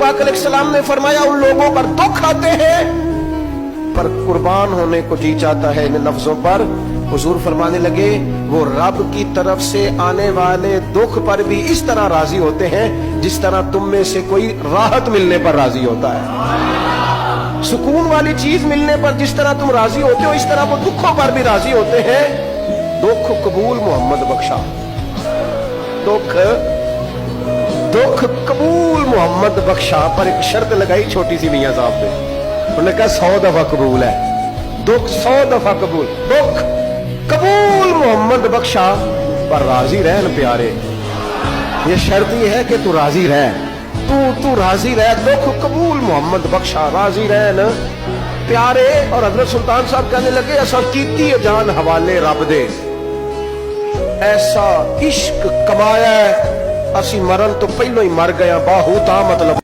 पाक अलैहिस्सलाम ने फरमाया उन लोगों पर दुख आते हैं पर कुर्बान होने को जी चाहता है। इन लफ्जों पर हुजूर फरमाने लगे वो रब की तरफ से आने वाले दुख पर भी इस तरह राजी होते हैं जिस तरह तुम में से कोई राहत मिलने पर राजी होता है। सुकून वाली चीज मिलने पर जिस तरह तुम राजी होते हो इस तरह वो दुखों पर भी राजी होते हैं। दुख कबूल मोहम्मद बख्शा, दुख कबूल मोहम्मद बख्शा, पर एक शर्त लगाई छोटी सी मियां साहब ने, उन्होंने कहा 100 दफा कबूल है, दुख 100 दफा कबूल, दुख कबूल मोहम्मद बख्शा पर राजी रहन प्यारे। ये शर्त ये है कि तू राजी रह, तू राजी रह, दुख कबूल मोहम्मद बख्शा, राजी रहन प्यारे। और हजरत सुल्तान साहब कहने लगे ऐसा कीती जान हवाले रब दे, ऐसा इश्क कमाया असी मरन तो पहलो ही मर गया बाहू ता मतलब